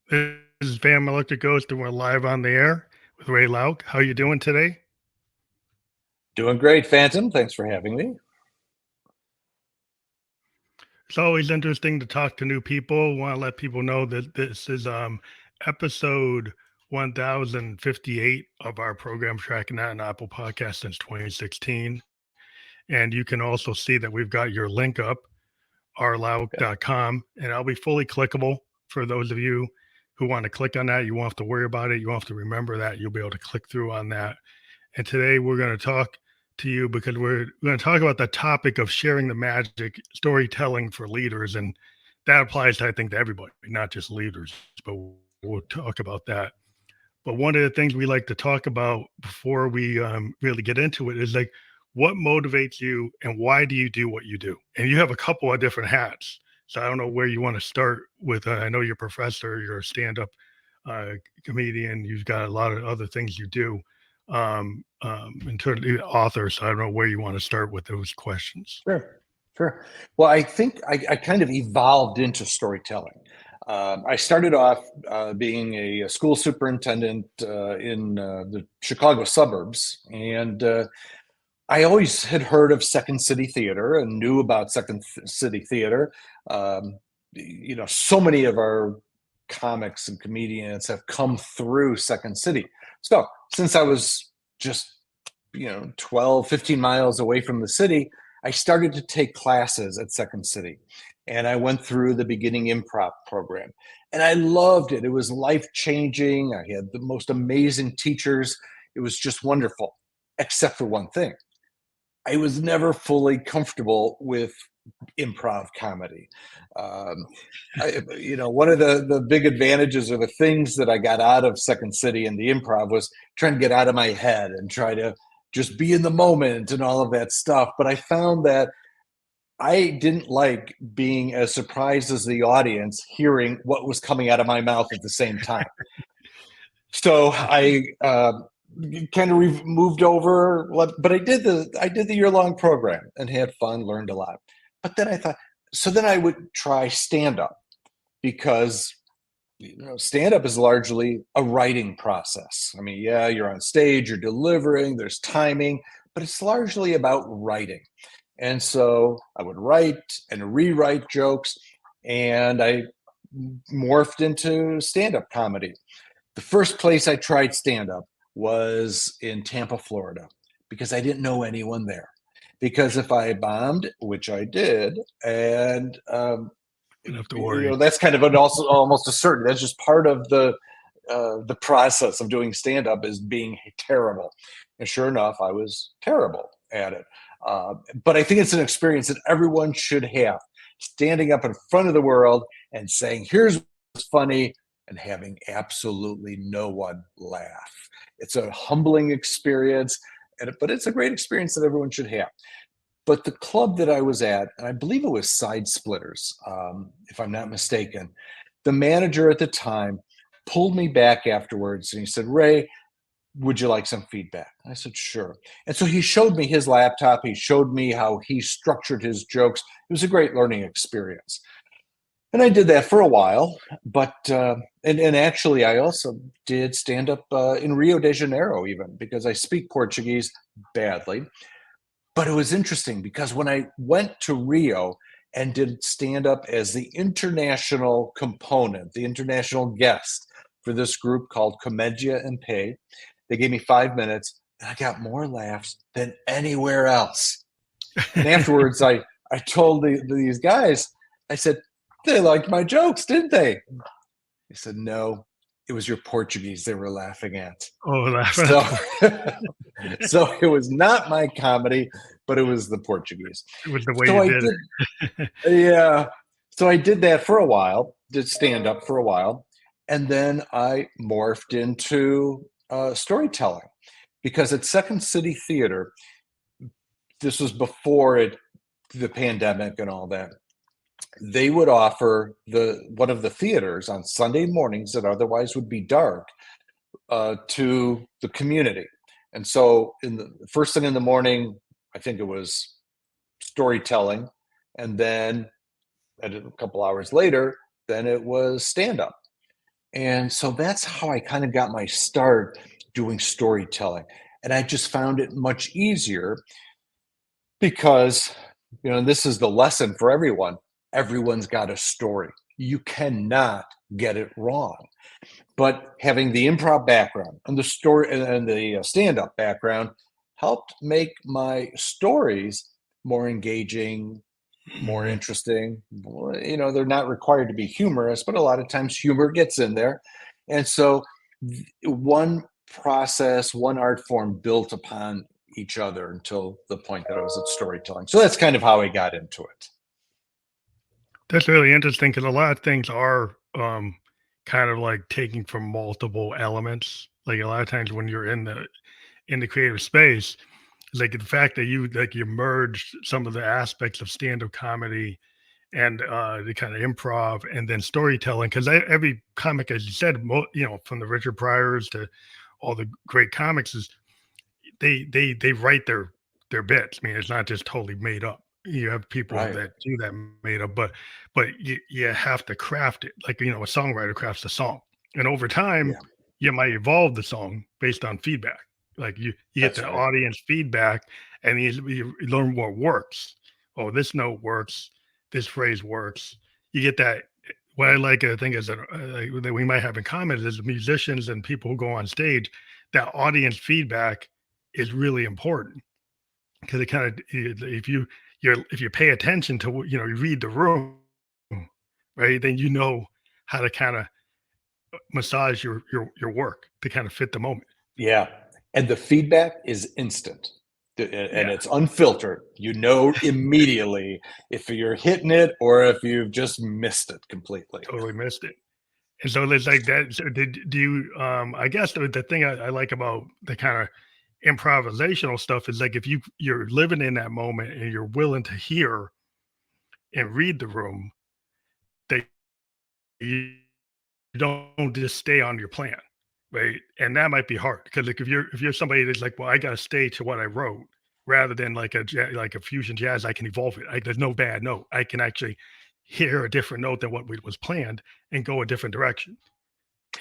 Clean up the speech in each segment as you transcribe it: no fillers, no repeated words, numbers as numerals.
This is Van Electric Ghost, and we're live on the air with Ray Lauk. How you doing today? Doing great, Phantom. Thanks for having me. It's always interesting to talk to new people. Want to let people know that this is episode 1058 of our program, tracking that on Apple Podcast since 2016. And you can also see that we've got your link up, rlauk.com, and I'll be fully clickable for those of you who want to click on that. You won't have to worry about it. You won't have to remember that. You'll be able to click through on that. And today we're going to talk to you because we're going to talk about the topic of sharing the magic, storytelling for leaders. And that applies, I think, to everybody, not just leaders, but we'll talk about that. But one of the things we like to talk about before we really get into it is like, what motivates you and why do you do what you do? And you have a couple of different hats. So I don't know where you want to start with. I know you're a professor, you're a stand-up comedian, you've got a lot of other things you do in terms of author. So I don't know where you want to start with those questions. Sure. Well, I think I kind of evolved into storytelling. I started off being a school superintendent in the Chicago suburbs, and I always had heard of Second City Theater and knew about Second City Theater. So many of our comics and comedians have come through Second City. So since I was just 12, 15 miles away from the city, I started to take classes at Second City. And I went through the beginning improv program. And I loved it. It was life-changing. I had the most amazing teachers. It was just wonderful, except for one thing. I was never fully comfortable with improv comedy. One of the big advantages or the things that I got out of Second City and the improv was trying to get out of my head and try to just be in the moment and all of that stuff. But I found that I didn't like being as surprised as the audience hearing what was coming out of my mouth at the same time. So I kind of moved over, but I did the year-long program and had fun, learned a lot. But then I thought, so then I would try stand-up because stand-up is largely a writing process. I mean, yeah, you're on stage, you're delivering, there's timing, but it's largely about writing. And so I would write and rewrite jokes, and I morphed into stand-up comedy. The first place I tried stand-up was in Tampa, Florida, because I didn't know anyone there. Because if I bombed, which I did, and You don't have to worry. that's kind of almost a certain. That's just part of the process of doing stand-up is being terrible. And sure enough, I was terrible at it. But I think it's an experience that everyone should have, standing up in front of the world and saying, here's what's funny, and having absolutely no one laugh. It's a humbling experience, but it's a great experience that everyone should have. But the club that I was at, and I believe it was Side Splitters, if I'm not mistaken, the manager at the time pulled me back afterwards and he said, Ray, would you like some feedback? I said, sure. And so he showed me his laptop. He showed me how he structured his jokes. It was a great learning experience. And I did that for a while, but and actually I also did stand up in Rio de Janeiro even because I speak Portuguese badly. But it was interesting because when I went to Rio and did stand up as the international component, the international guest for this group called Comedia and Pay, they gave me 5 minutes and I got more laughs than anywhere else. And afterwards, I told these guys, I said, they liked my jokes, didn't they? He said, no, it was your Portuguese they were laughing at. Oh, So, so it was not my comedy, but it was the Portuguese. it was the way So you I did did, yeah. So I did that for a while, did stand up for a while, and then I morphed into storytelling because at Second City Theater, this was before the pandemic and all that. They would offer one of the theaters on Sunday mornings that otherwise would be dark to the community. And so in the first thing in the morning, I think it was storytelling. And then a couple hours later, then it was stand up. And so that's how I kind of got my start doing storytelling. And I just found it much easier because, this is the lesson for everyone. Everyone's got a story. You cannot get it wrong. But having the improv background and the story and the stand-up background helped make my stories more engaging, more Mhm. interesting. They're not required to be humorous, but a lot of times humor gets in there. And so one process, one art form built upon each other until the point that I was at storytelling. So that's kind of how I got into it. That's really interesting because a lot of things are kind of like taking from multiple elements. Like a lot of times when you're in the creative space, like the fact that you merged some of the aspects of stand-up comedy and the kind of improv and then storytelling because every comic, as you said, from the Richard Pryors to all the great comics, is they write their bits. I mean, it's not just totally made up. You have people Right. that do that made up, but you have to craft it like a songwriter crafts a song, and over time Yeah, you might evolve the song based on feedback. Like you get that's the right. audience feedback, and you learn what works. Oh, this note works. This phrase works. You get that. What I like, I think, is that we might have in common is musicians and people who go on stage. That audience feedback is really important because it kind of if you pay attention to what you read the room, right, then how to kind of massage your work to kind of fit the moment. Yeah. And the feedback is instant and Yeah, it's unfiltered. You know immediately if you're hitting it or if you've just missed it completely. totally missed it. And so it's like that. So do you? I guess the thing I like about the kind of improvisational stuff is like if you're living in that moment and you're willing to hear and read the room, that you don't just stay on your plan, right? And that might be hard because like if you're somebody that's like, well, I got to stay to what I wrote, rather than like like a fusion jazz, I can evolve it. There's no bad note. I can actually hear a different note than what was planned and go a different direction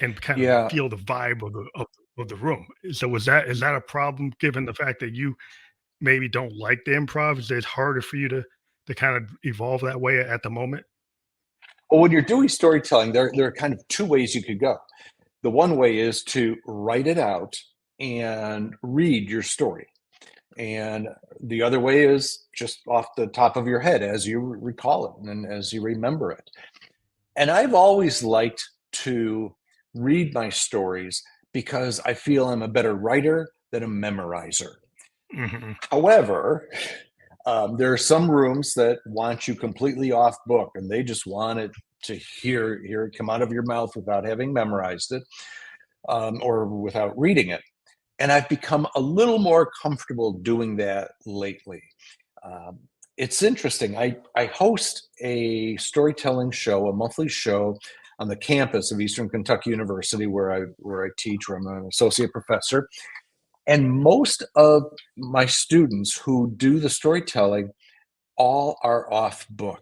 and kind of Yeah. feel the vibe of the room. So is that a problem given the fact that you maybe don't like the improv? Is it harder for you to kind of evolve that way at the moment? Well, when you're doing storytelling, there are kind of two ways you could go. The one way is to write it out and read your story. And the other way is just off the top of your head as you recall it and as you remember it. And I've always liked to read my stories because I feel I'm a better writer than a memorizer. Hmm. However, there are some rooms that want you completely off book and they just want it to hear it come out of your mouth without having memorized it or without reading it. And I've become a little more comfortable doing that lately. Um, it's interesting. I host a storytelling show, a monthly show on the campus of Eastern Kentucky University, where I teach, where I'm an associate professor. And most of my students who do the storytelling all are off book,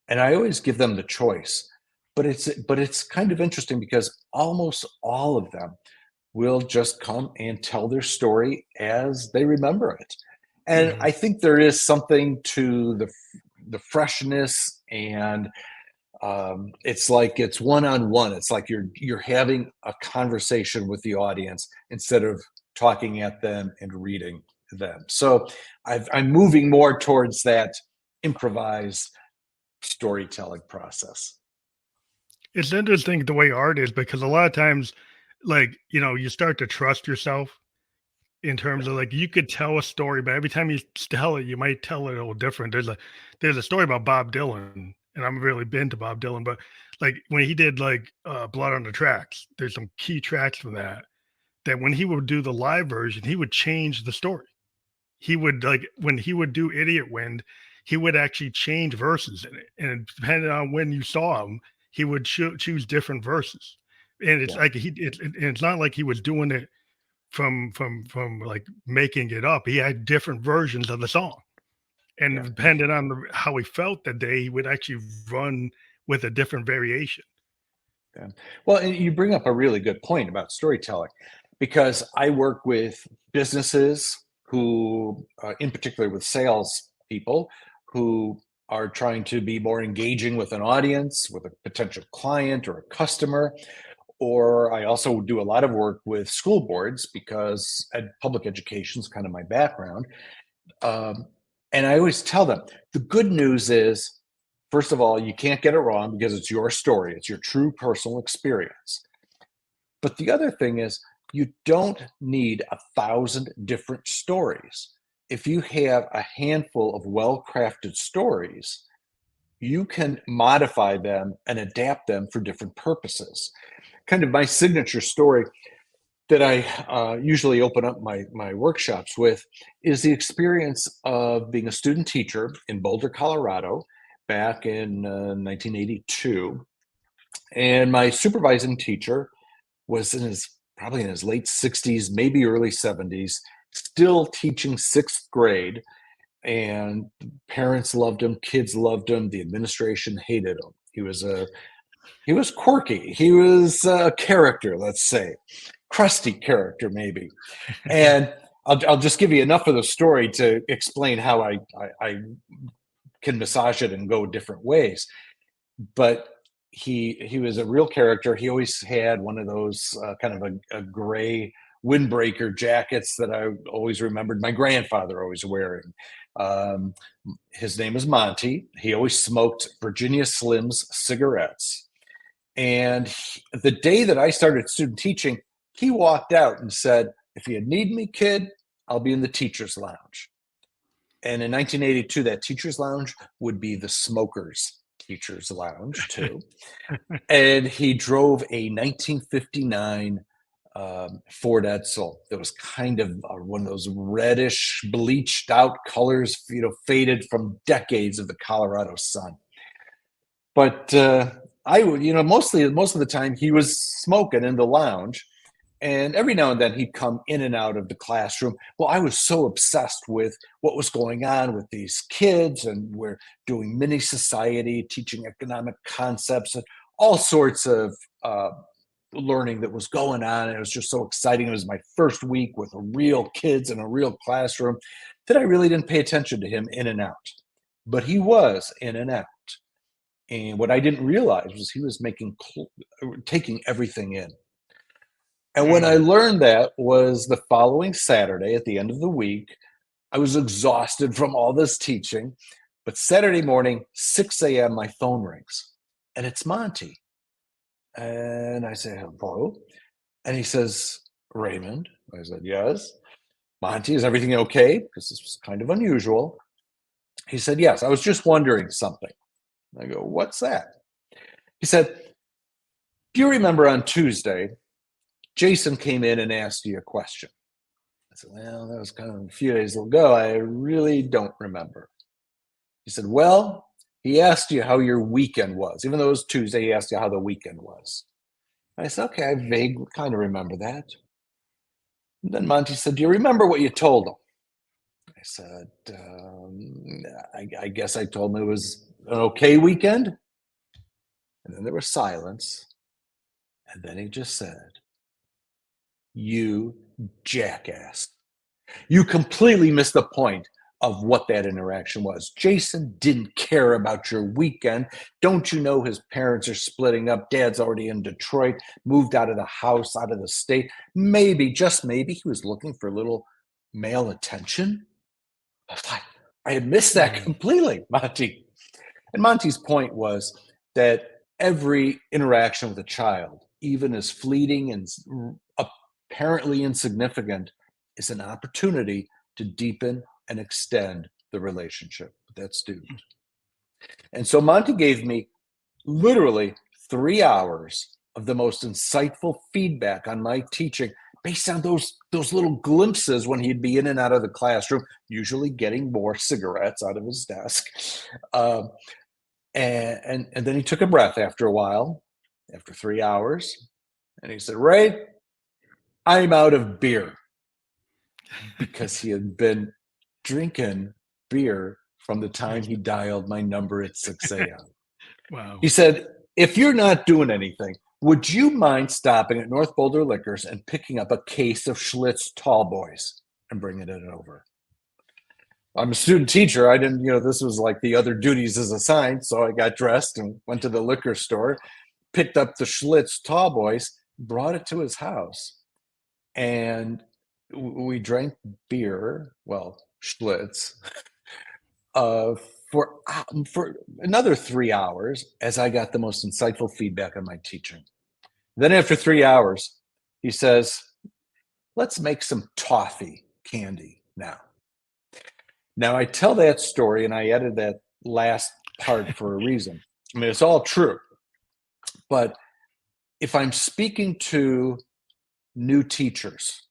and I always give them the choice. But it's kind of interesting because almost all of them will just come and tell their story as they remember it. And Hmm. I think there is something to the freshness and it's like it's one-on-one. It's like you're having a conversation with the audience instead of talking at them and reading them. So I'm moving more towards that improvised storytelling process. It's interesting the way art is because a lot of times, like, you start to trust yourself in terms of like you could tell a story, but every time you tell it, you might tell it a little different. There's a story about Bob Dylan, and I'm really been to Bob Dylan, but like when he did like Blood on the Tracks, there's some key tracks from that when he would do the live version, he would change the story. He would like when he would do Idiot Wind, he would actually change verses in it, and depending on when you saw him, he would choose different verses. And it's Yeah, like and it's not like he was doing it from like making it up. He had different versions of the song, and yeah. depending on how he felt that day, he would actually run with a different variation. Yeah. Well, and you bring up a really good point about storytelling, because I work with businesses who, in particular with sales people, who are trying to be more engaging with an audience, with a potential client or a customer. Or I also do a lot of work with school boards because public education is kind of my background. Um, and I always tell them the good news is, first of all, you can't get it wrong because it's your story, it's your true personal experience. But the other thing is, you don't need 1,000 different stories. If you have a handful of well crafted stories, you can modify them and adapt them for different purposes. Kind of my signature story that I usually open up my workshops with is the experience of being a student teacher in Boulder, Colorado, back in 1982. And my supervising teacher was probably in his late 60s, maybe early 70s, still teaching sixth grade. And parents loved him, kids loved him, the administration hated him. He was quirky. He was a character, let's say, crusty character, maybe. And I'll just give you enough of the story to explain how I can massage it and go different ways. But he was a real character. He always had one of those kind of a gray windbreaker jackets that I always remembered my grandfather always wearing. His name is Monty. He always smoked Virginia Slims cigarettes. And the day that I started student teaching, he walked out and said, "If you need me, kid, I'll be in the teacher's lounge." And in 1982, that teacher's lounge would be the smokers' teacher's lounge, too. And he drove a 1959 Ford Edsel that was kind of one of those reddish, bleached out colors, faded from decades of the Colorado sun. But I would, most of the time he was smoking in the lounge, and every now and then he'd come in and out of the classroom. Well, I was so obsessed with what was going on with these kids, and we're doing mini society, teaching economic concepts, and all sorts of learning that was going on. And it was just so exciting. It was my first week with real kids in a real classroom that I really didn't pay attention to him in and out. But he was in and out. And what I didn't realize was he was taking everything in. And when I learned that was the following Saturday at the end of the week. I was exhausted from all this teaching. But Saturday morning, 6 a.m., my phone rings. And it's Monty. And I say, "Hello." And he says, "Raymond." I said, "Yes." "Monty, is everything okay?" Because this was kind of unusual. He said, "Yes, I was just wondering something." I go, "What's that?" He said, "Do you remember on Tuesday, Jason came in and asked you a question?" I said, "Well, that was kind of a few days ago. I really don't remember." He said, "Well, he asked you how your weekend was. Even though it was Tuesday, he asked you how the weekend was." I said, "Okay, I vaguely kind of remember that." And then Monty said, "Do you remember what you told him?" I said, I guess I told him it was an okay weekend." And then there was silence. And then he just said, "You jackass. You completely missed the point of what that interaction was. Jason didn't care about your weekend. Don't you know his parents are splitting up? Dad's already in Detroit, moved out of the house, out of the state. Maybe, just maybe, he was looking for a little male attention." I was like, I had missed that completely, Monty. And Monty's point was that every interaction with a child, even as fleeting and apparently insignificant, is an opportunity to deepen and extend the relationship with that student. And so Monty gave me literally 3 hours of the most insightful feedback on my teaching based on those little glimpses when he'd be in and out of the classroom, usually getting more cigarettes out of his desk. And then he took a breath after a while, after 3 hours, and he said, "Ray, I'm out of beer," because he had been drinking beer from the time he dialed my number at 6 a.m. Wow. He said, "If you're not doing anything, Would you mind stopping at North Boulder Liquors and picking up a case of Schlitz Tall Boys and bringing it over? I'm a student teacher. I didn't, this was like the other duties as assigned. So I got dressed and went to the liquor store, picked up the Schlitz Tall Boys, brought it to his house. And we drank beer, well, Schlitz, for another 3 hours as I got the most insightful feedback on my teaching. Then after 3 hours, he says, let's make some toffee candy now. Now, I tell that story, and I added that last part for a reason. I mean, it's all true. But if I'm speaking to new teachers,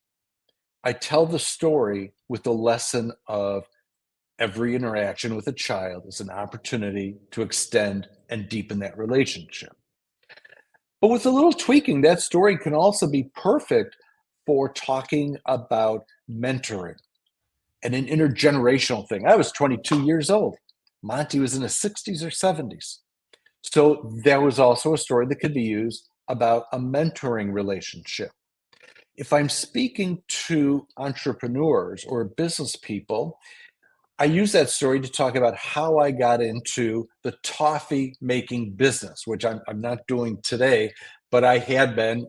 I tell the story with the lesson of every interaction with a child is an opportunity to extend and deepen that relationship. But with a little tweaking, that story can also be perfect for talking about mentoring and an intergenerational thing. I was 22 years old. Monty was in his 60s or 70s. So there was also a story that could be used about a mentoring relationship. If I'm speaking to entrepreneurs or business people, I use that story to talk about how I got into the toffee making business, which I'm not doing today, but I had been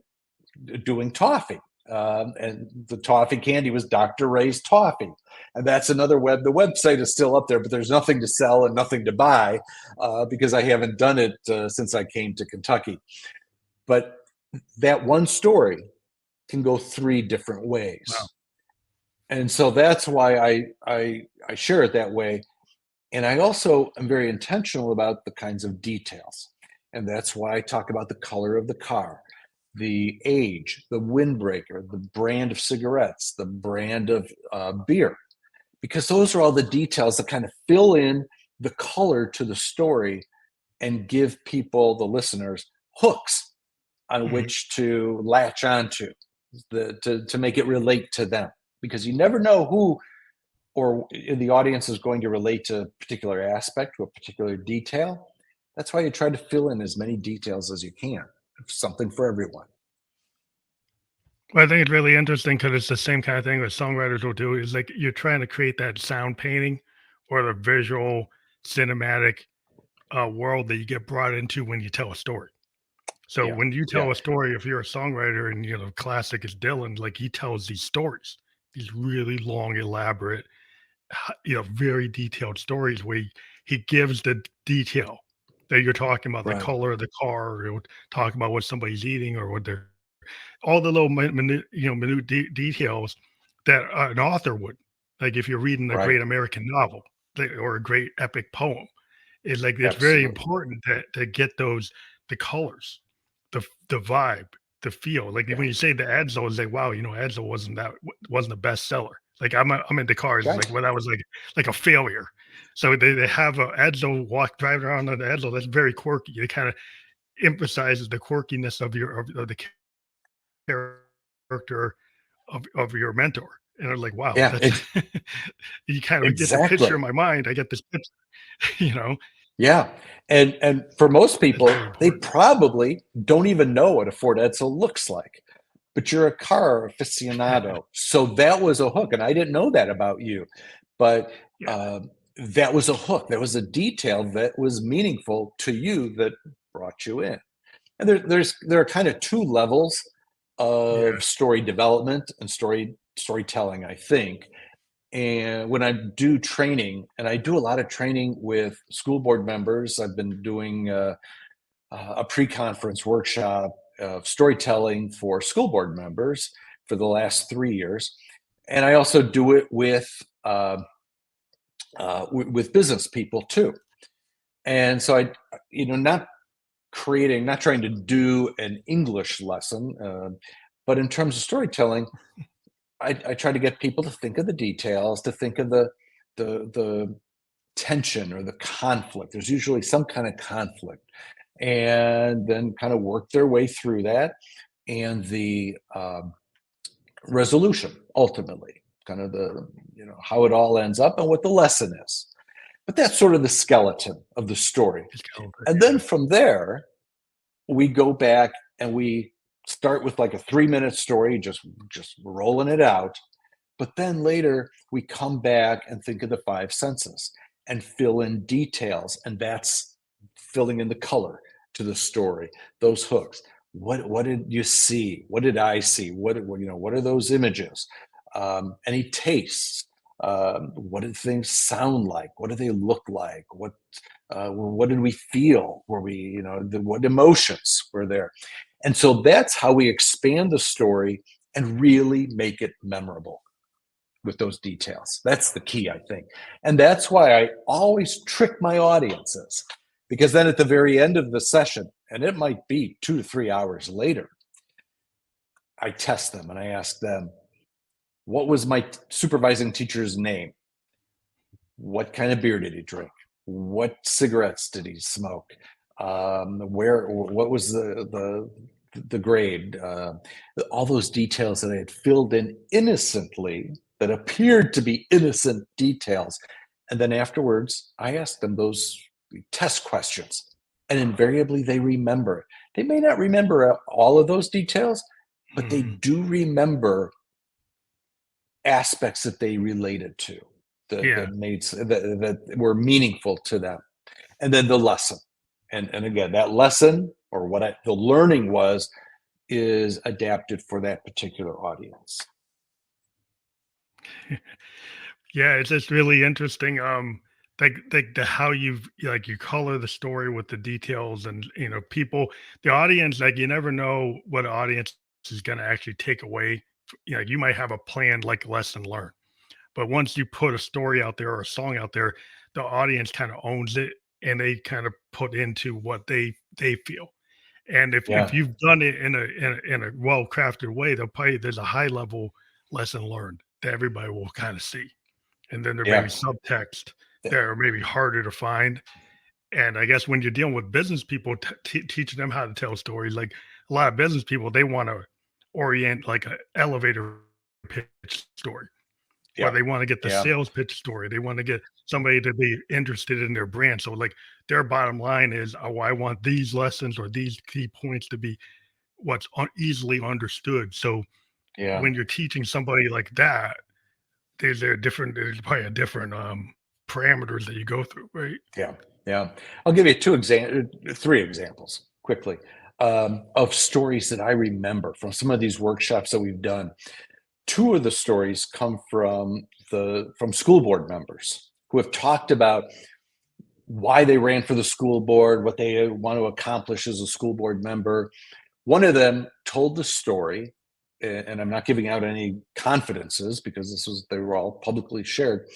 doing toffee. And the toffee candy was Dr. Ray's Toffee. And that's another the website is still up there, but there's nothing to sell and nothing to buy because I haven't done it since I came to Kentucky. But that one story can go 3 different ways. Wow. And so that's why I share it that way. And I also am very intentional about the kinds of details. And that's why I talk about the color of the car, the age, the windbreaker, the brand of cigarettes, the brand of beer, because those are all the details that kind of fill in the color to the story and give people, the listeners, hooks on which to latch onto, to make it relate to them. Because you never know who or in the audience is going to relate to a particular aspect or a particular detail. That's why you try to fill in as many details as you can. Something for everyone. Well, I think it's really interesting because it's the same kind of thing that songwriters will do. Is like you're trying to create that sound painting or the visual cinematic world that you get brought into when you tell a story. So Yeah, when you yeah. tell a story, if you're a songwriter and classic is Dylan, like he tells these stories, these really long, elaborate, very detailed stories where he gives the detail that you're talking about, the Right. color of the car, or talking about what somebody's eating or what they're, all the little minute details that an author would, like if you're reading a Right. great American novel or a great epic poem. It's like it's very Absolutely. important to get the colors, the vibe, the feel. Like Yeah. when you say the Edsel, it's like, wow, Edsel wasn't a bestseller. Like I'm into cars. It's Right. like, well, that was like a failure. So they have a Edsel driving around on the Edsel. That's very quirky. It kind of emphasizes the quirkiness of of the character of your mentor. And I'm like, wow, Yeah. that's you kind of get the picture Exactly. in my mind. I get this picture, you know. Yeah. And for most It's people, very they important. probably don't even know what a Ford Edsel looks like. But you're a car aficionado. So that was a hook. And I didn't know that about you. But Yeah. that was a hook. That was a detail that was meaningful to you that brought you in. And there are kind of 2 levels Yeah. of story development and storytelling, I think. And when I do training, and I do a lot of training with school board members, I've been doing a pre-conference workshop of storytelling for school board members for the last 3 years, and I also do it with business people too. And so not trying to do an English lesson, but in terms of storytelling, I try to get people to think of the details, to think of the tension or the conflict. There's usually some kind of conflict, and then kind of work their way through that and the resolution ultimately, kind of the how it all ends up and what the lesson is. But that's sort of the skeleton of the story. It's kind of, And then from there, we go back and we start with like a 3-minute story, just rolling it out. But then later we come back and think of the five senses and fill in details. And that's filling in the color to the story, those hooks. What did you see? What did I see? What are those images? Any tastes? What did things sound like? What do they look like? What did we feel? What emotions were there? And so that's how we expand the story and really make it memorable with those details. That's the key, I think. And that's why I always trick my audiences, because then at the very end of the session, and it might be 2 to 3 hours later, I test them and I ask them, what was my supervising teacher's name? What kind of beer did he drink? What cigarettes did he smoke? What was the grade? All those details that I had filled in innocently, that appeared to be innocent details. And then afterwards, I asked them those test questions, and invariably they remember it. They may not remember all of those details, but they do remember aspects that they related to, that were meaningful to them. And then the lesson. And again, that lesson, or the learning is adapted for that particular audience. Yeah, it's just really interesting. Like how you color the story with the details, and the audience, like you never know what audience is going to actually take away. You might have a planned like lesson learned, but once you put a story out there or a song out there, the audience kind of owns it, and they kind of put into what they feel. And if you've done it in a well crafted way, there's a high level lesson learned that everybody will kind of see. And then there may be subtext that are maybe harder to find. And I guess when you're dealing with business people, teaching them how to tell stories, like a lot of business people, they want to orient like an elevator pitch story, or they want to get the sales pitch story. They want to get somebody to be interested in their brand. So like their bottom line is, oh, I want these lessons or these key points to be what's easily understood. So when you're teaching somebody like that, there's probably a different parameters that you go through, right? Yeah. I'll give you 3 examples quickly of stories that I remember from some of these workshops that we've done. 2 of the stories come from school board members who have talked about why they ran for the school board, what they want to accomplish as a school board member. One of them told the story, and I'm not giving out any confidences because they were all publicly shared.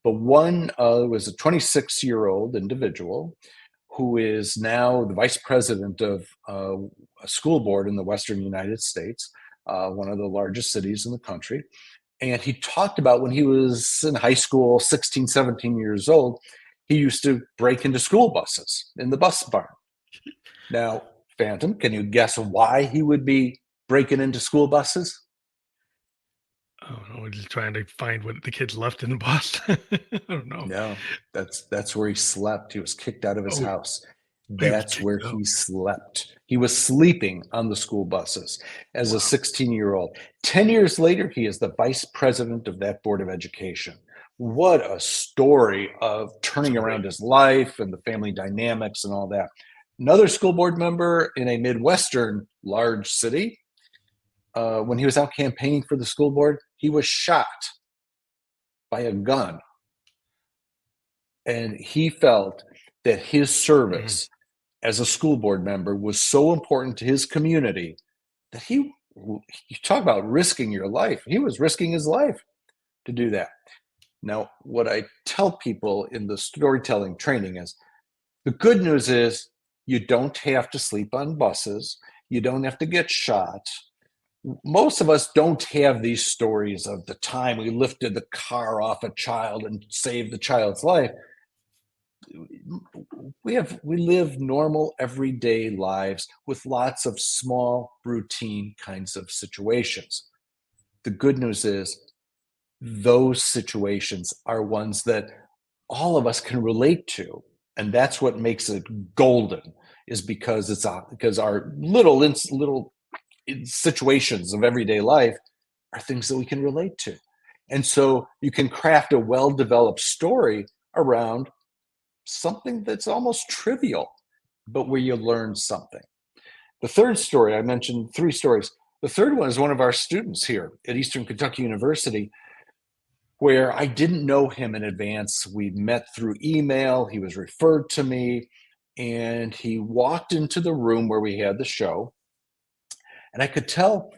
But one was a 26-year-old individual who is now the vice president of a school board in the Western United States, one of the largest cities in the country. And he talked about when he was in high school, 16, 17 years old, he used to break into school buses in the bus barn. Now, Phantom, can you guess why he would be breaking into school buses? Oh no, just trying to find what the kids left in the bus. I don't know. No, that's where he slept. He was kicked out of his house. He was That's where kicked out. he slept. He was sleeping on the school buses as a 16-year-old. 10 years later, he is the vice president of that board of education. What a story of turning around his life and the family dynamics and all that. Another school board member in a Midwestern large city, when he was out campaigning for the school board, he was shot by a gun. And he felt that his service as a school board member was so important to his community that you talk about risking your life. He was risking his life to do that. Now, what I tell people in the storytelling training is the good news is you don't have to sleep on buses. You don't have to get shot. Most of us don't have these stories of the time we lifted the car off a child and saved the child's life. We live normal everyday lives with lots of small routine kinds of situations. The good news is those situations are ones that all of us can relate to, and that's what makes it golden, is because our little situations of everyday life are things that we can relate to. And so you can craft a well-developed story around something that's almost trivial, but where you learn something. The third story, I mentioned 3 stories. The third one is one of our students here at Eastern Kentucky University, where I didn't know him in advance. We met through email. He was referred to me, and he walked into the room where we had the show. And I could tell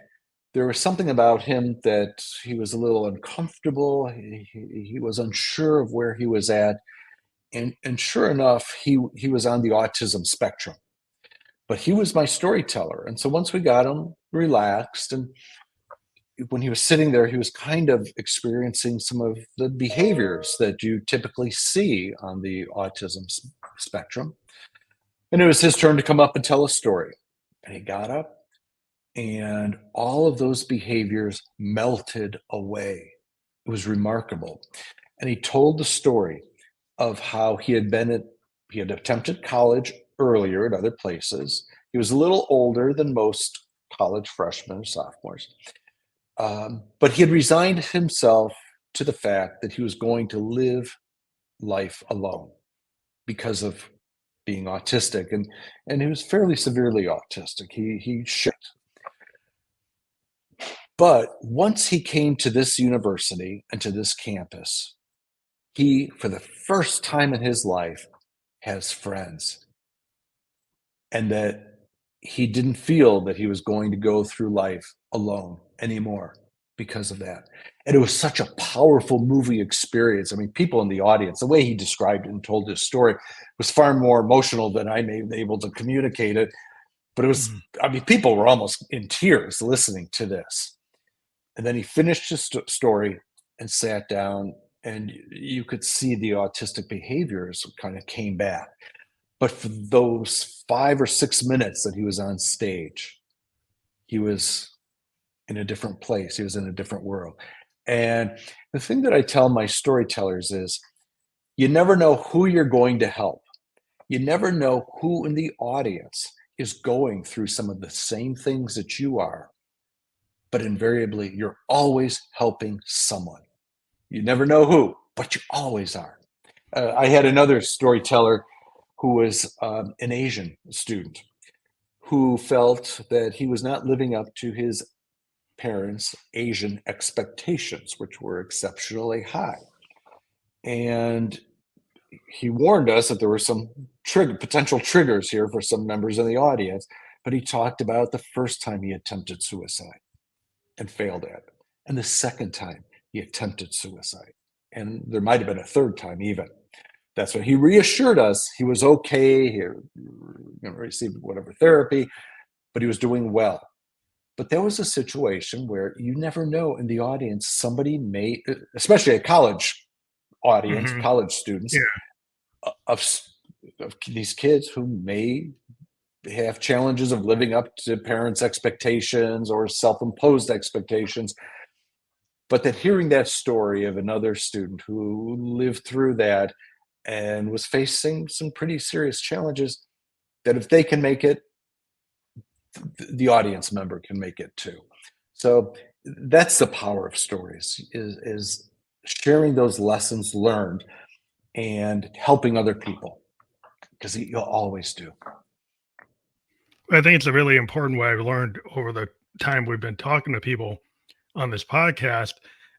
there was something about him that he was a little uncomfortable. He was unsure of where he was at. And sure enough, he was on the autism spectrum. But he was my storyteller. And so once we got him relaxed, and when he was sitting there, he was kind of experiencing some of the behaviors that you typically see on the autism spectrum. And it was his turn to come up and tell a story. And he got up, and all of those behaviors melted away. It was remarkable. And he told the story of how he had attempted college earlier at other places. He was a little older than most college freshmen or sophomores. But he had resigned himself to the fact that he was going to live life alone because of being autistic. And he was fairly severely autistic. He shared. But once he came to this university and to this campus, he, for the first time in his life, has friends. And that he didn't feel that he was going to go through life alone anymore because of that. And it was such a powerful movie experience. I mean, people in the audience, the way he described it and told his story was far more emotional than I may be able to communicate it. But it was, I mean, people were almost in tears listening to this. And then he finished his story and sat down, and you could see the autistic behaviors kind of came back. But for those 5 or 6 minutes that he was on stage, he was in a different place. He was in a different world. And the thing that I tell my storytellers is, you never know who you're going to help. You never know who in the audience is going through some of the same things that you are. But invariably, you're always helping someone. You never know who, but you always are. I had another storyteller who was an Asian student who felt that he was not living up to his parents' Asian expectations, which were exceptionally high. And he warned us that there were some potential triggers here for some members in the audience, but he talked about the first time he attempted suicide and failed at it, and the second time he attempted suicide, and there might have been a third time even. That's when he reassured us he was okay. He received whatever therapy, but he was doing well. But there was a situation where you never know in the audience, somebody may, especially a college audience, college students, of these kids who may have challenges of living up to parents' expectations or self-imposed expectations. But that hearing that story of another student who lived through that and was facing some pretty serious challenges, that if they can make it, the audience member can make it too. So that's the power of stories, is sharing those lessons learned and helping other people, because you'll always do. I think it's a really important way I've learned over the time we've been talking to people on this podcast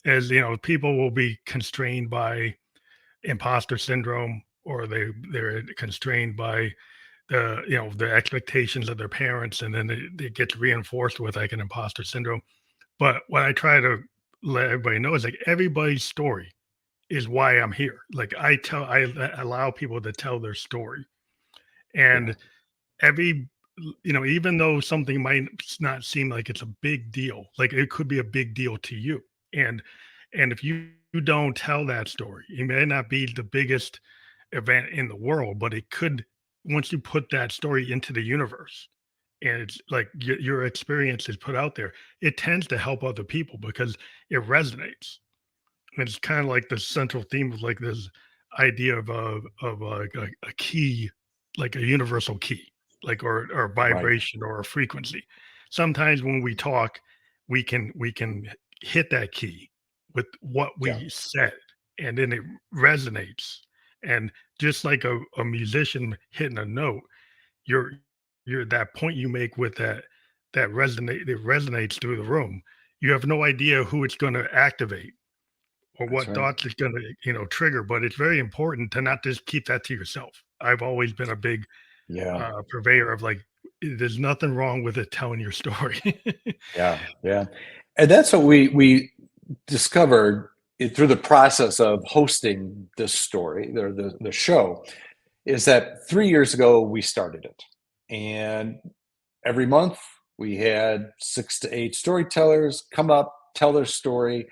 is, people will be constrained by imposter syndrome, or they're constrained by the expectations of their parents, and then it gets reinforced with like an imposter syndrome. But what I try to let everybody know is, like, everybody's story is why I'm here. Like, I allow people to tell their story, and every even though something might not seem like it's a big deal, like it could be a big deal to you. And if you don't tell that story, it may not be the biggest event in the world, but it could, once you put that story into the universe, and it's like your experience is put out there, it tends to help other people because it resonates. And it's kind of like the central theme of like this idea of a key, like a universal key. like or Right. vibration or a frequency. Sometimes when we talk, we can hit that key with what Yeah. we said, and then it resonates. And just like a musician hitting a note, you're you're that point you make with that resonate it resonates through the room. You have no idea who it's going to activate or That's what right. thoughts it's going to trigger, but it's very important to not just keep that to yourself. I've always been a big Yeah. purveyor of like there's nothing wrong with it telling your story. Yeah. Yeah. And that's what we discovered through the process of hosting this story, or the show, is that 3 years ago we started it. And every month we had 6 to 8 storytellers come up, tell their story.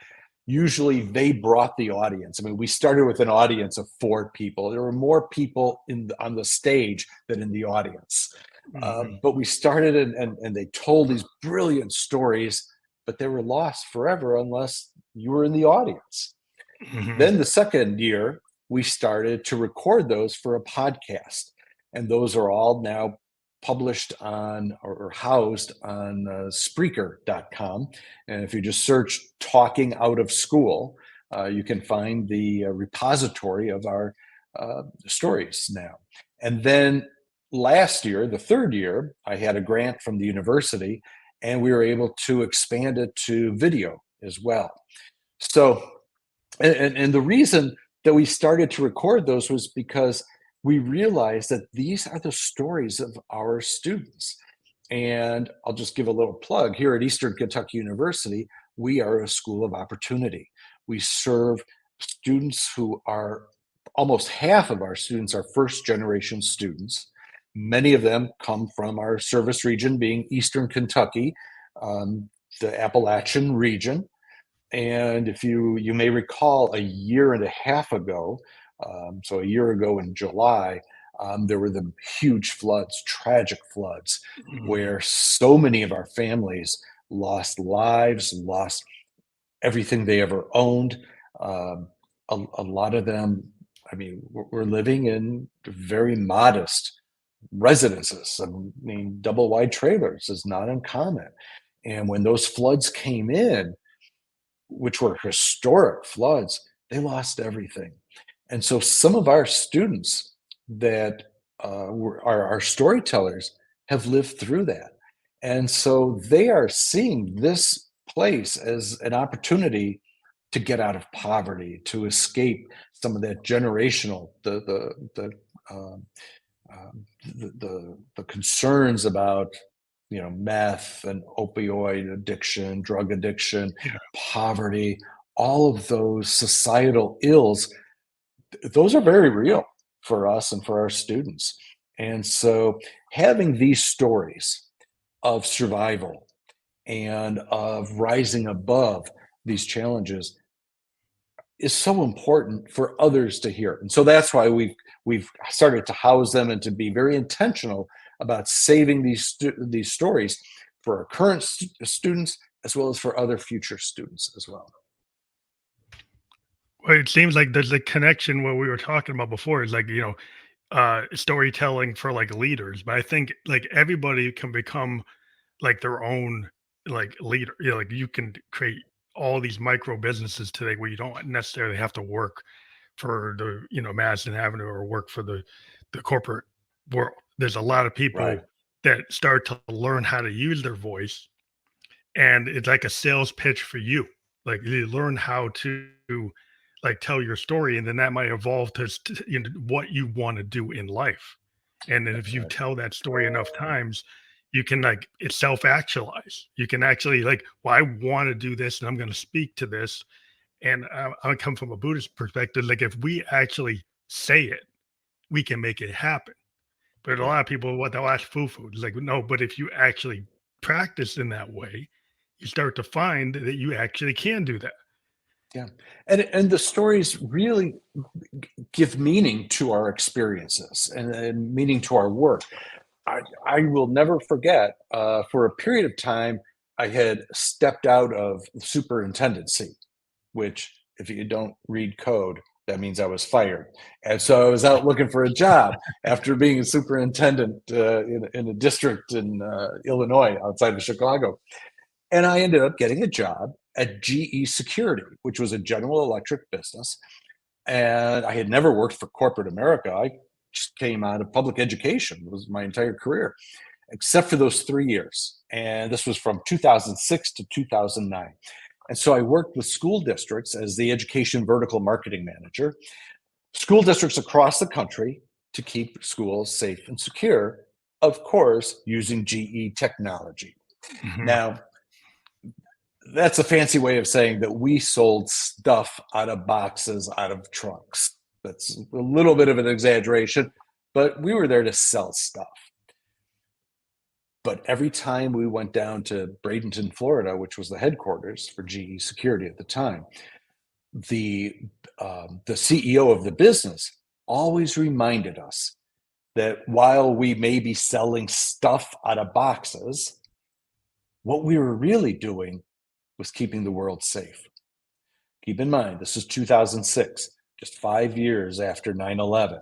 Usually they brought the audience. I mean, we started with an audience of 4 people. There were more people on the stage than in the audience. Mhm, But we started, and they told these brilliant stories, but they were lost forever unless you were in the audience. mhm, Then the second year, we started to record those for a podcast. And those are all now published on or housed on Spreaker.com. And if you just search Talking Out of School, you can find the repository of our stories now. And then last year, the third year, I had a grant from the university, and we were able to expand it to video as well. So, and the reason that we started to record those was because we realized that these are the stories of our students. And I'll just give a little plug here at Eastern Kentucky University. We are a school of opportunity. We serve students who are almost half of our students are first generation students. Many of them come from our service region, being Eastern Kentucky, the Appalachian region. And if you may recall, a year and a half ago, so a year ago in July, there were the huge floods, tragic floods, mhm. where so many of our families lost lives, lost everything they ever owned. Um, a lot of them, I mean, we're living in very modest residences. I mean, double wide trailers is not uncommon. And when those floods came in, which were historic floods, they lost everything. And so some of our students that are our storytellers have lived through that. And so they are seeing this place as an opportunity to get out of poverty, to escape some of that generational, um, the concerns about meth and opioid addiction, drug addiction, Yeah. poverty, all of those societal ills. Those are very real for us and for our students. And so having these stories of survival and of rising above these challenges is so important for others to hear. And so that's why we've started to house them and to be very intentional about saving these stories for our current students as well as for other future students as well. Well, it seems like there's a connection what we were talking about before is like, storytelling for like leaders. But I think like everybody can become like their own like leader. Like you can create all these micro businesses today where you don't necessarily have to work for the, Madison Avenue or work for the corporate world. There's a lot of Right. people that start to learn how to use their voice, and it's like a sales pitch for you. Like you learn how to like tell your story, and then that might evolve to what you want to do in life. And then if That's you right. tell that story enough times, you can like it self actualize. You can actually like, well, I want to do this, and I'm going to speak to this. And I come from a Buddhist perspective. Like if we actually say it, we can make it happen. But a Yeah. lot of people, what they'll ask foo-foo. It's like, no, but if you actually practice in that way, you start to find that you actually can do that. Yeah. And the stories really give meaning to our experiences and meaning to our work. I will never forget, for a period of time, I had stepped out of superintendency, which, if you don't read code, that means I was fired. And so I was out looking for a job after being a superintendent in a district in Illinois outside of Chicago. And I ended up getting a job at GE Security, which was a General Electric business. And I had never worked for corporate America. I just came out of public education. It was my entire career, except for those 3 years. And this was from 2006 to 2009. And so I worked with school districts as the education vertical marketing manager, school districts across the country to keep schools safe and secure, of course, using GE technology. Mhm. Now, that's a fancy way of saying that we sold stuff out of boxes, out of trunks. That's a little bit of an exaggeration, but we were there to sell stuff. But every time we went down to Bradenton, Florida, which was the headquarters for GE Security at the time, the CEO of the business always reminded us that while we may be selling stuff out of boxes, what we were really doing was keeping the world safe. Keep in mind, this is 2006, just 5 years after 9/11.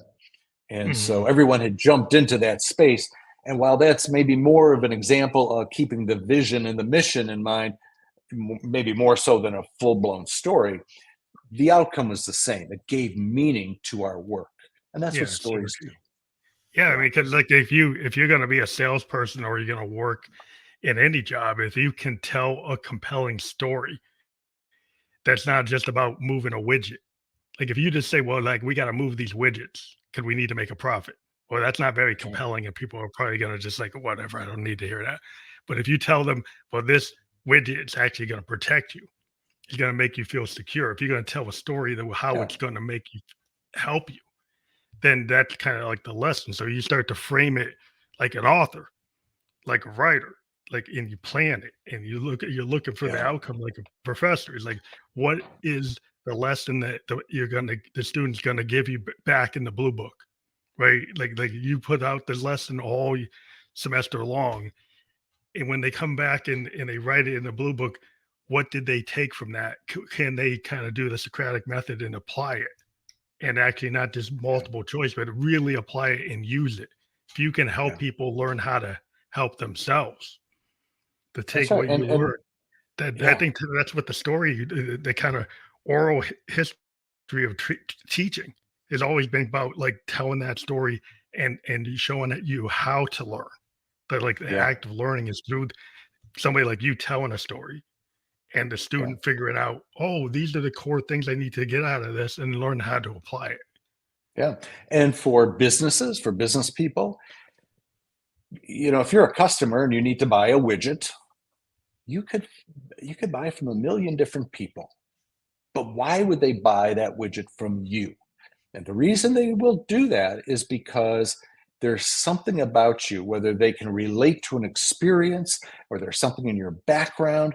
And so everyone had jumped into that space. And while that's maybe more of an example of keeping the vision and the mission in mind, maybe more so than a full-blown story, the outcome was the same. It gave meaning to our work. And that's what stories do. Yeah, I mean, because like if you're going to be a salesperson or you're going to work in any job, if you can tell a compelling story that's not just about moving a widget. Like if you just say, well, like we got to move these widgets because we need to make a profit. Well, that's not very compelling, and people are probably going to just like, whatever, I don't need to hear that. But if you tell them, well, this widget's actually going to protect you, it's going to make you feel secure. If you're going to tell a story that how it's going to make you help you, then that's kind of like the lesson. So you start to frame it like an author, like a writer, like, and you plan it and you're looking for the outcome like a professor. Is like, what is the lesson that the student's gonna give you back in the blue book, right? Like you put out the lesson all semester long, and when they come back and they write it in the blue book, what did they take from that? Can they kind of do the Socratic method and apply it? And actually not just multiple choice, but really apply it and use it. If you can help people learn how to help themselves, to take what you learn, that I think that's what the story, the kind of oral history of teaching has always been about, like telling that story and showing you how to learn. But like the act of learning is through somebody like you telling a story and the student figuring out, oh, these are the core things I need to get out of this and learn how to apply it. Yeah. And for businesses, for business people, if you're a customer and you need to buy a widget, you could buy from a million different people. But why would they buy that widget from you? And the reason they will do that is because there's something about you, whether they can relate to an experience or there's something in your background.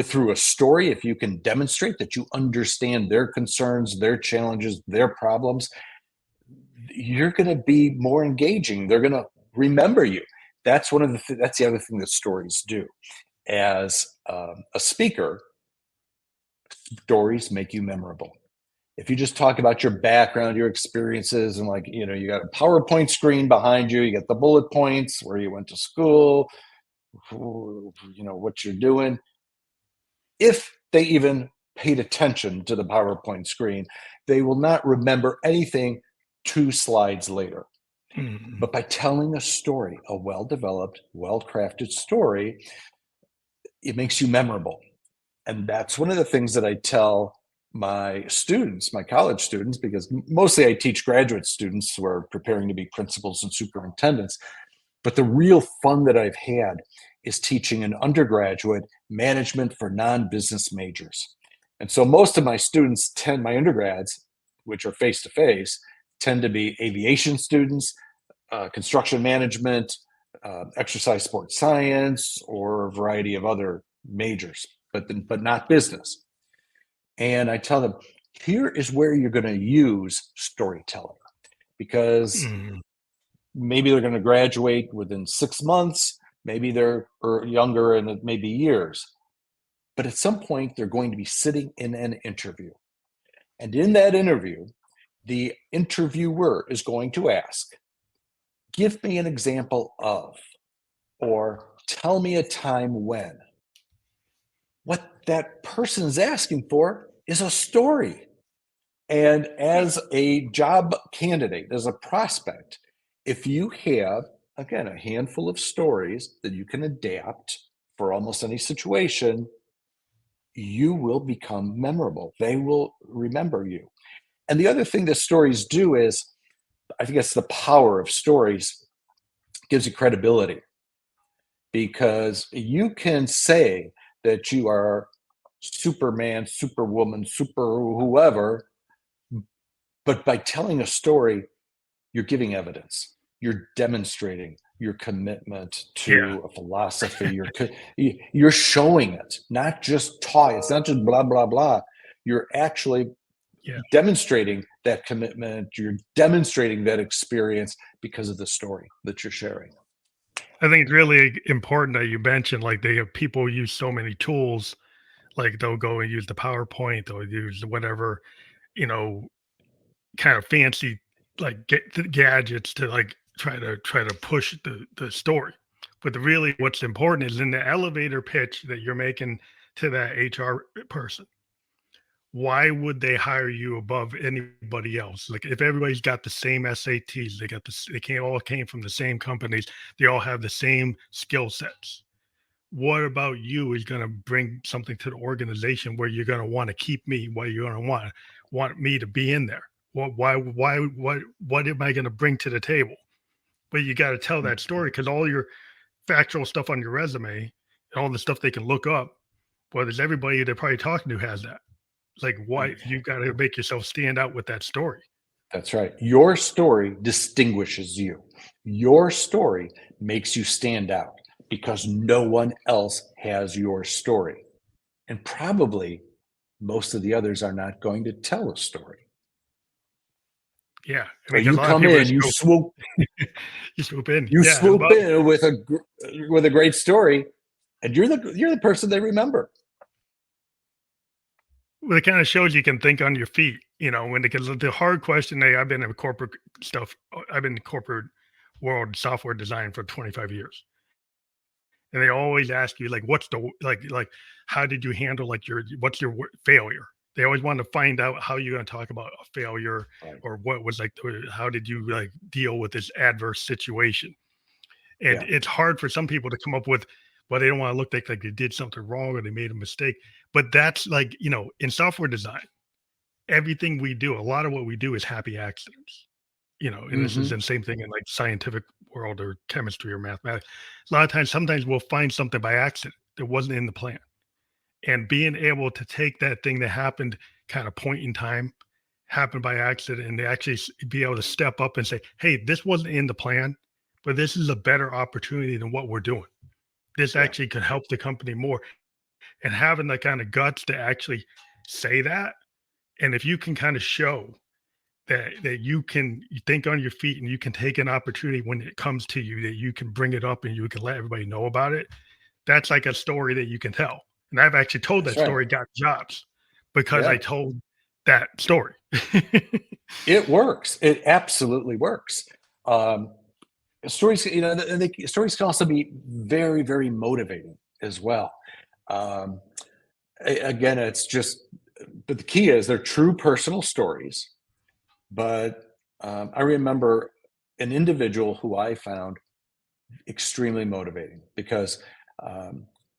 Through a story, if you can demonstrate that you understand their concerns, their challenges, their problems, you're going to be more engaging. They're going to remember you. That's that's the other thing that stories do. As a speaker, stories make you memorable. If you just talk about your background, your experiences, and you got a PowerPoint screen behind you, you got the bullet points, where you went to school, what you're doing. If they even paid attention to the PowerPoint screen, they will not remember anything 2 slides later. But by telling a story, a well-developed, well-crafted story, it makes you memorable. And that's one of the things that I tell my students, my college students, because mostly I teach graduate students who are preparing to be principals and superintendents. But the real fun that I've had is teaching an undergraduate management for non-business majors. And so most of my students my undergrads, which are face-to-face, tend to be aviation students, construction management, exercise sports science, or a variety of other majors, but not business. And I tell them, here is where you're going to use storytelling, because maybe they're going to graduate within 6 months, maybe they're younger and it may be years. But at some point, they're going to be sitting in an interview. And in that interview, the interviewer is going to ask, give me an example of, or tell me a time when. What that person is asking for is a story. And as a job candidate, as a prospect, if you have, again, a handful of stories that you can adapt for almost any situation, you will become memorable. They will remember you. And the other thing that stories do is, I think it's the power of stories, gives you credibility, because you can say that you are Superman, Superwoman, super whoever, but by telling a story, you're giving evidence. You're demonstrating your commitment Yeah. to a philosophy. You're showing it, not just talking. It's not just blah, blah, blah. You're actually Yeah. demonstrating that commitment. You're demonstrating that experience because of the story that you're sharing. I think it's really important that you mentioned, like, they have people use so many tools, like they'll go and use the PowerPoint, they'll use whatever, you know, kind of fancy like gadgets to like try to push the story. But really what's important is in the elevator pitch that you're making to that HR person. Why would they hire you above anybody else? Like if everybody's got the same SATs, they got this, all came from the same companies, they all have the same skill sets. What about you is going to bring something to the organization where you're going to want to keep me? Why you're going to want me to be in there? What am I going to bring to the table? But you got to tell that story because all your factual stuff on your resume and all the stuff they can look up, well, there's everybody they're probably talking to has that. Like, why you got to make yourself stand out with that story. That's right. Your story distinguishes you. Your story makes you stand out because no one else has your story. And probably most of the others are not going to tell a story. Yeah, I So mean, 'cause you a lot of come people in, just you go, swoop, you swoop in. you Yeah, swoop in with a great story, and you're the person they remember. well, it kind of shows you can think on your feet, you know, when because the hard question, I've been in corporate stuff, I've been in corporate world software design for 25 years. And they always ask you, like, what's the, like, how did you handle like what's your failure? They always want to find out how you're going to talk about a failure Right. or what was like, how did you like deal with this adverse situation? And Yeah. it's hard for some people to come up with, well, they don't want to look like they did something wrong or they made a mistake. But that's like, you know, in software design, everything we do, a lot of what we do is happy accidents, you know, and this is Mm-hmm. the same thing in like scientific world or chemistry or mathematics. A lot of times, sometimes we'll find something by accident that wasn't in the plan. And being able to take that thing that happened kind of point in time, happened by accident, and to actually be able to step up and say, hey, this wasn't in the plan, but this is a better opportunity than what we're doing. This Yeah. actually could help the company more. And having that kind of guts to actually say that. And if you can kind of show that you think on your feet and you can take an opportunity when it comes to you, that you can bring it up and you can let everybody know about it, that's like a story that you can tell. And I've actually told That's that right. story, got jobs because I Yeah. told that story. It works. It absolutely works. Um, Stories, you know, stories can also be very, very motivating as well. Um, Again, it's just, but the key is they're true personal stories. But I remember an individual who I found extremely motivating because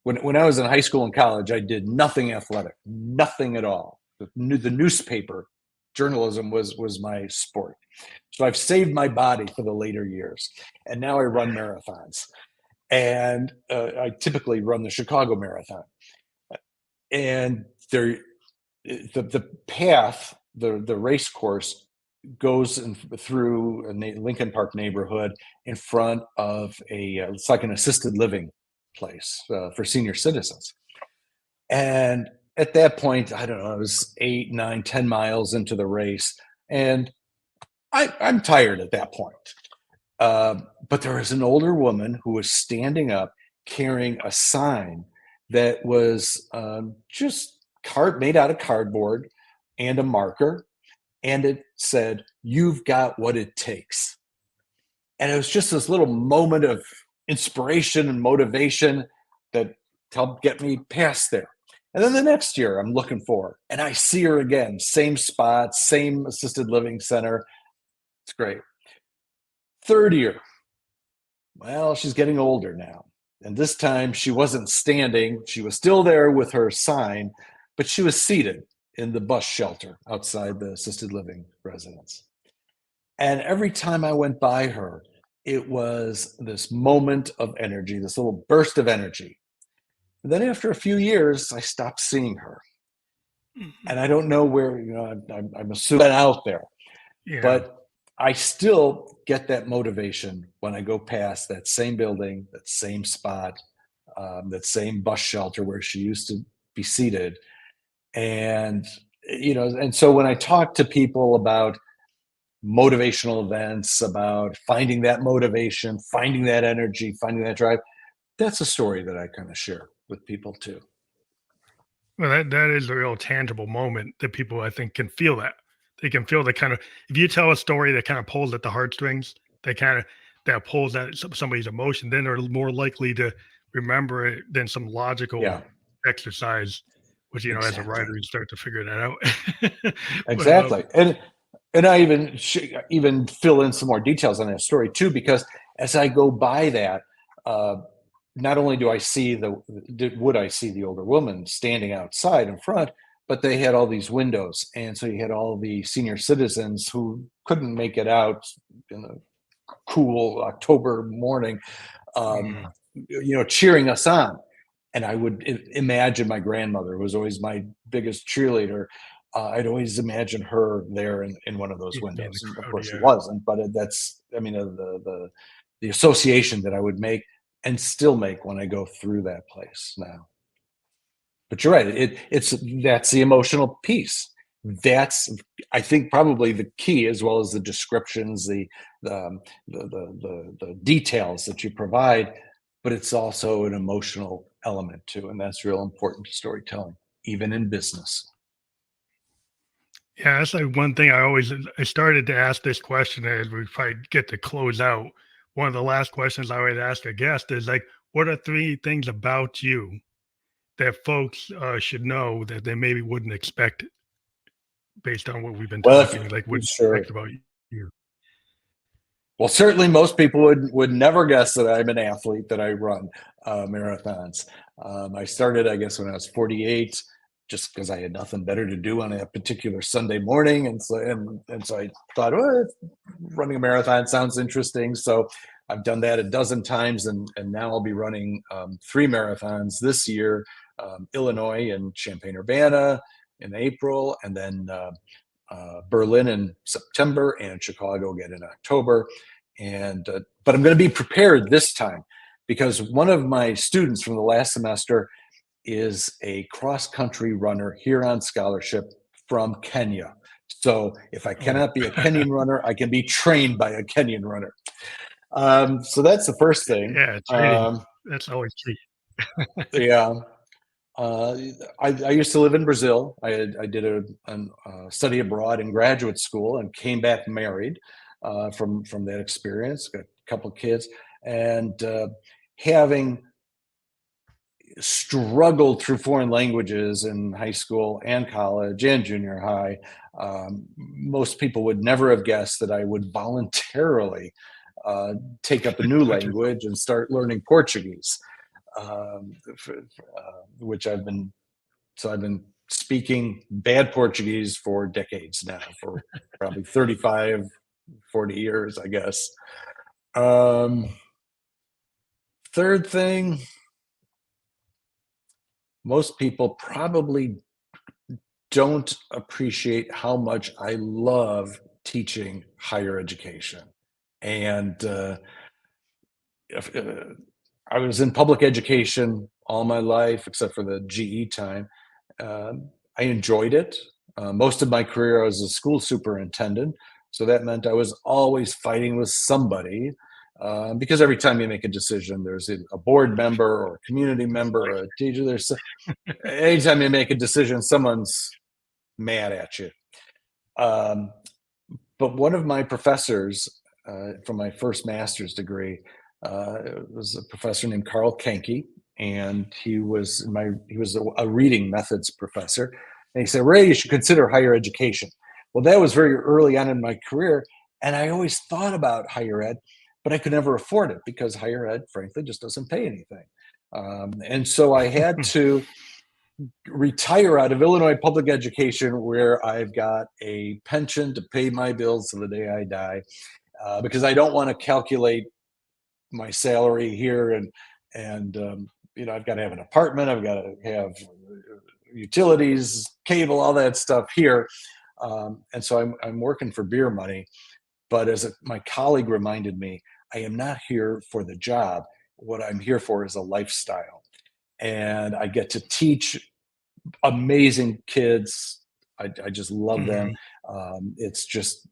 when I was in high school and college, I did nothing athletic, nothing at all. The newspaper journalism was my sport. So I've saved my body for the later years, and now I run marathons. And I typically run the Chicago Marathon. And the path, the race course goes through a Lincoln Park neighborhood in front of it's like an assisted living place for senior citizens. And at that point, I don't know, it was 8, 9, 10 miles into the race. And I'm tired at that point. But there was an older woman who was standing up carrying a sign that was just made out of cardboard, and a marker, and it said, "You've got what it takes." And it was just this little moment of inspiration and motivation that helped get me past there. And then the next year I'm looking for her, and I see her again, same spot, same assisted living center. It's great. Third year, well, she's getting older now. And this time she wasn't standing. She was still there with her sign, but she was seated in the bus shelter outside the assisted living residence. And every time I went by her, it was this moment of energy, this little burst of energy. And then after a few years, I stopped seeing her. And I don't know where, I'm assuming out there. Yeah. But I still get that motivation when I go past that same building, that same spot, that same bus shelter where she used to be seated. And, and so when I talk to people about motivational events, about finding that motivation, finding that energy, finding that drive, that's a story that I kind of share with people too. Well, that is a real tangible moment that people, I think, can feel that. They can feel the kind of, if you tell a story that kind of pulls at the heartstrings, that pulls at somebody's emotion, then they're more likely to remember it than some logical exercise, which, Exactly. As a writer, you start to figure that out. Exactly. And I even fill in some more details on that story too, because as I go by that, not only would I see the older woman standing outside in front, but they had all these windows. And so you had all the senior citizens who couldn't make it out in a cool October morning, cheering us on. And I would imagine my grandmother, who was always my biggest cheerleader. I'd always imagine her there in one of those windows. Crowd, of course, she wasn't, but that's, the association that I would make and still make when I go through that place now. But you're right. That's the emotional piece. That's, I think, probably the key, as well as the descriptions, the details that you provide. But it's also an emotional element too, and that's real important to storytelling, even in business. Yeah, that's like one thing I started to ask this question as we probably get to close out. One of the last questions I would ask a guest is like, what are 3 things about you that folks should know that they maybe wouldn't expect based on what we've been talking, like wouldn't expect about you? Well, certainly most people would never guess that I'm an athlete, that I run marathons. I started, I guess, when I was 48, just because I had nothing better to do on a particular Sunday morning. And so I thought, well, running a marathon sounds interesting. So I've done that a dozen times, and now I'll be running 3 marathons this year, Illinois and Champaign-Urbana in April, and then Berlin in September, and Chicago again in October. But I'm going to be prepared this time, because one of my students from the last semester is a cross-country runner here on scholarship from Kenya. So if I cannot be a Kenyan runner, I can be trained by a Kenyan runner. So that's the first thing. Yeah, training. That's always key. Yeah. I used to live in Brazil. I did a study abroad in graduate school and came back married from that experience. Got a couple of kids, and having struggled through foreign languages in high school and college and junior high, most people would never have guessed that I would voluntarily take up a new language and start learning Portuguese. Which I've been speaking bad Portuguese for decades now, for probably 35, 40 years, I guess. Third thing, most people probably don't appreciate how much I love teaching higher education. And I was in public education all my life, except for the GE time. I enjoyed it. Most of my career, I was a school superintendent. So that meant I was always fighting with somebody, because every time you make a decision, there's a board member or a community member or a teacher. Anytime you make a decision, someone's mad at you. But one of my professors from my first master's degree was a professor named Carl Kenke, and he was a reading methods professor. And he said, "Ray, you should consider higher education." Well, that was very early on in my career, and I always thought about higher ed, but I could never afford it because higher ed, frankly, just doesn't pay anything. And so I had to retire out of Illinois public education, where I've got a pension to pay my bills to the day I die, because I don't want to calculate my salary here, and I've got to have an apartment, I've got to have utilities, cable, all that stuff here, and so I'm working for beer money. But as my colleague reminded me, I am not here for the job. What I'm here for is a lifestyle, and I get to teach amazing kids. I just love them. It's just,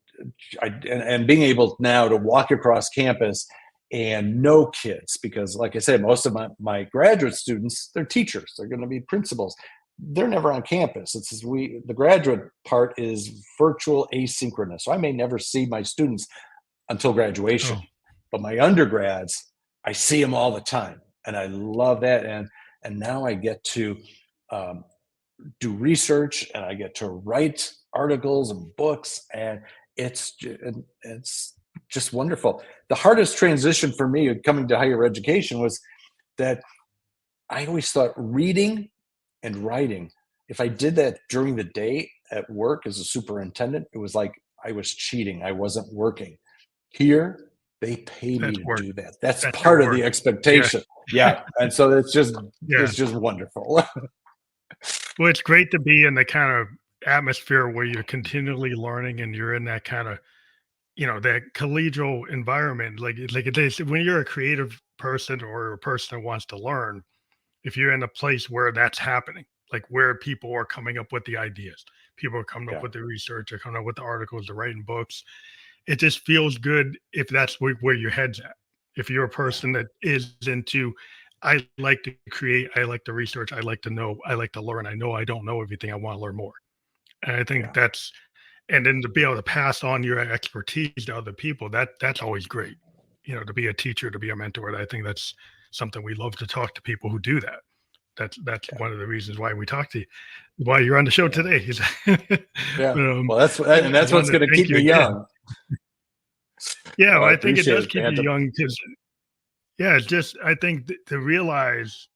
and being able now to walk across campus and know kids, because like I said, most of my graduate students, they're teachers, they're going to be principals. They're never on campus. The graduate part is virtual asynchronous. So I may never see my students until graduation, but my undergrads, I see them all the time. And I love that. And now I get to do research, and I get to write articles and books, and it's just wonderful. The hardest transition for me coming to higher education was that I always thought reading and writing, if I did that during the day at work as a superintendent, it was like I was cheating. I wasn't working. Here, they pay me to do that. That's part of the expectation. Yeah. And so it's just wonderful. Well, it's great to be in the kind of atmosphere where you're continually learning, and you're in that kind of, that collegial environment. Like it is when you're a creative person or a person that wants to learn, if you're in a place where that's happening, like where people are coming up with the ideas, people are coming up with the research, they're coming up with the articles, they're writing books. It just feels good if that's where your head's at. If you're a person that is into, I like to create, I like to research, I like to know, I like to learn. I know I don't know everything. I want to learn more. And I think and then to be able to pass on your expertise to other people, that's always great. To be a teacher, to be a mentor. I think that's something we love to talk to people who do that. That's one of the reasons why we talk to you, why you're on the show today. Well, that's what's going to keep me young. Yeah, well, I think it does keep you young, because it's just, I think to realize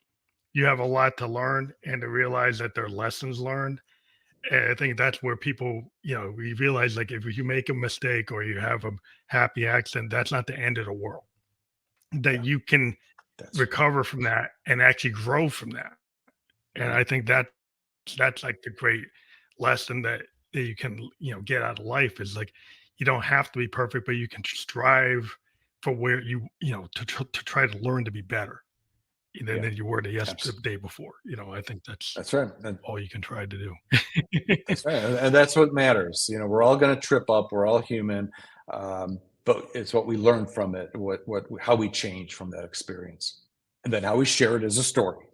you have a lot to learn, and to realize that there are lessons learned. And I think that's where people, we realize, like, if you make a mistake or you have a happy accident, that's not the end of the world. That you can recover from that and actually grow from that. And I think that's like the great lesson that you can, get out of life, is like, you don't have to be perfect, but you can strive for where to try to learn to be better than you were the day before. I think that's right. All you can try to do. That's right. And that's what matters. We're all going to trip up. We're all human. But it's what we learn from it, how we change from that experience, and then how we share it as a story.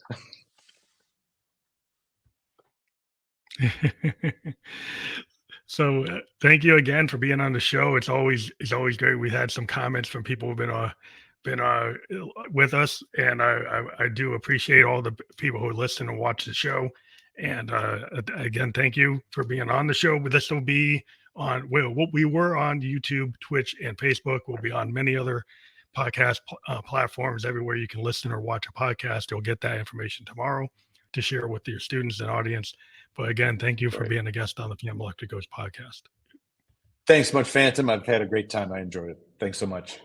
So thank you again for being on the show. It's always great. We had some comments from people who've been with us, and I do appreciate all the people who listen and watch the show. And again, thank you for being on the show. This will be on, we were on YouTube, Twitch, and Facebook. We'll be on many other podcast platforms. Everywhere you can listen or watch a podcast, you'll get that information tomorrow to share with your students and audience. But again, thank you for being a guest on the PM Electric Ghost podcast. Thanks much, Phantom. I've had a great time. I enjoyed it. Thanks so much.